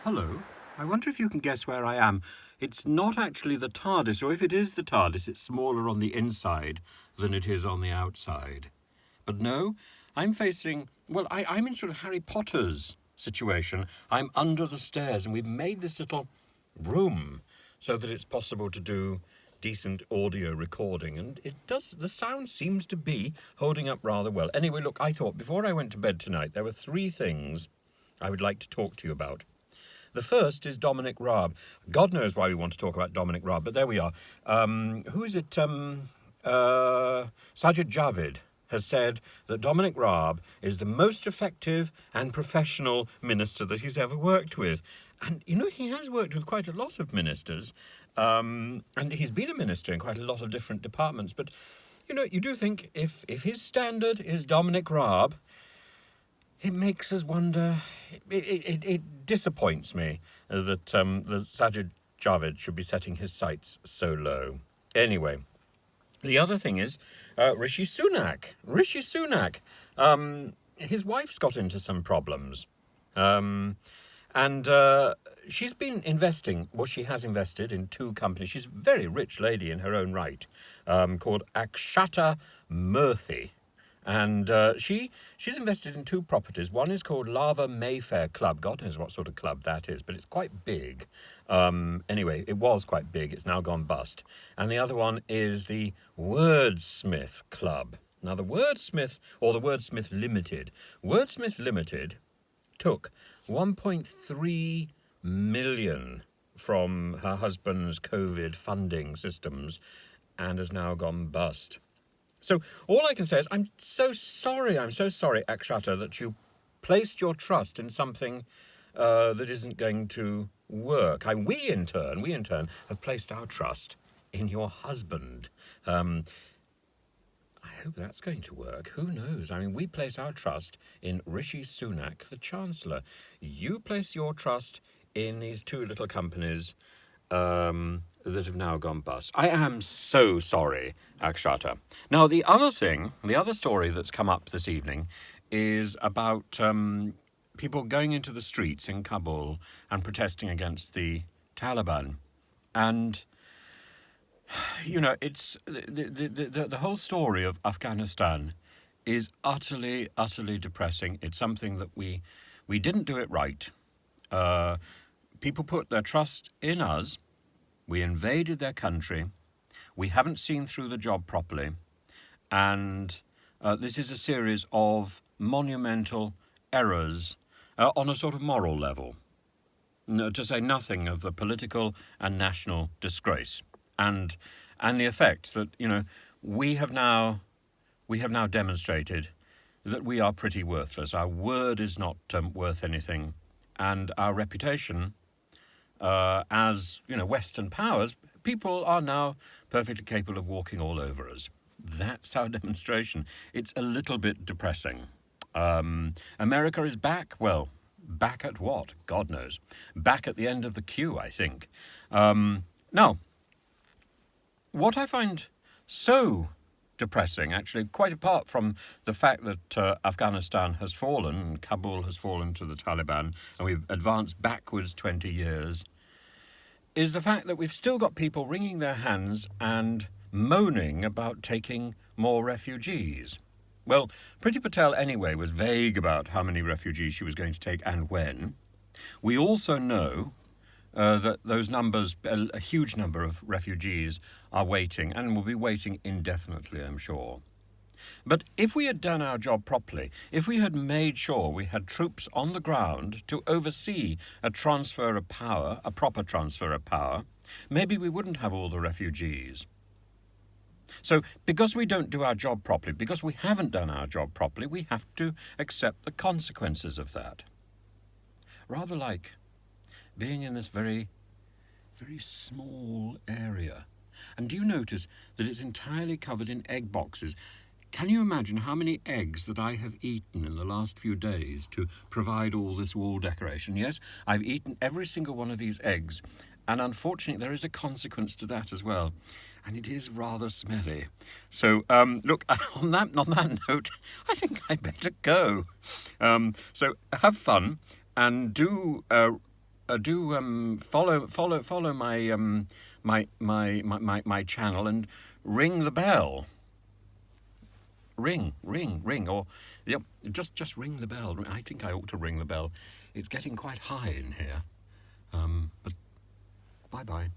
Hello. I wonder if you can guess where I am. It's not actually the TARDIS, or if it is the TARDIS, it's smaller on the inside than it is on the outside. But no, I'm facing, I'm in sort of Harry Potter's situation. I'm under the stairs, and we've made this little room so that it's possible to do decent audio recording, and the sound seems to be holding up rather well. Anyway, look, I thought before I went to bed tonight, there were three things I would like to talk to you about. The first is Dominic Raab. God knows why we want to talk about Dominic Raab, but there we are. Who is it? Sajid Javid has said that Dominic Raab is the most effective and professional minister that he's ever worked with. And, he has worked with quite a lot of ministers, and he's been a minister in quite a lot of different departments. But, you do think if his standard is Dominic Raab, it makes us wonder. It disappoints me that Sajid Javid should be setting his sights so low. Anyway, the other thing is Rishi Sunak. Rishi Sunak. His wife's got into some problems. And she's been investing. Well, she has invested in two companies. She's a very rich lady in her own right, called Akshata Murthy. And she's invested in two properties. One is called Lava Mayfair Club. God knows what sort of club that is, but it's quite big. Anyway, it was quite big. It's now gone bust. And the other one is the Wordsmith Club. Now, the Wordsmith Limited took 1.3 million from her husband's COVID funding systems and has now gone bust. So all I can say is I'm so sorry, Akshata, that you placed your trust in something that isn't going to work. We in turn, have placed our trust in your husband. I hope that's going to work. Who knows? We place our trust in Rishi Sunak, the Chancellor. You place your trust in these two little companies that have now gone bust. I am so sorry, Akshata. Now, the other story that's come up this evening is about people going into the streets in Kabul and protesting against the Taliban. And, it's the whole story of Afghanistan is utterly, utterly depressing. It's something that we didn't do it right. People put their trust in us. We invaded their country. We haven't seen through the job properly. And this is a series of monumental errors on a sort of moral level, to say nothing of the political and national disgrace. And the effect that, we have now demonstrated that we are pretty worthless. Our word is not worth anything. And our reputation as Western powers, people are now perfectly capable of walking all over us. That's our demonstration. It's a little bit depressing. America is back. Well, back at what? God knows. Back at the end of the queue, I think. Now, what I find so depressing, actually, quite apart from the fact that Afghanistan has fallen and Kabul has fallen to the Taliban and we've advanced backwards 20 years, is the fact that we've still got people wringing their hands and moaning about taking more refugees. Well, Priti Patel, anyway, was vague about how many refugees she was going to take and when. We also know that those numbers, a huge number of refugees are waiting and will be waiting indefinitely, I'm sure. But if we had done our job properly, if we had made sure we had troops on the ground to oversee a transfer of power, a proper transfer of power, maybe we wouldn't have all the refugees. So because we don't do our job properly, because we haven't done our job properly, we have to accept the consequences of that. Rather like being in this very, very small area. And do you notice that it's entirely covered in egg boxes? Can you imagine how many eggs that I have eaten in the last few days to provide all this wall decoration? Yes, I've eaten every single one of these eggs, and unfortunately there is a consequence to that as well. And it is rather smelly. So, look, on that note, I think I better go. So have fun and do do follow my channel and ring the bell. Ring, or yep, just ring the bell. I think I ought to ring the bell. It's getting quite high in here. But bye bye.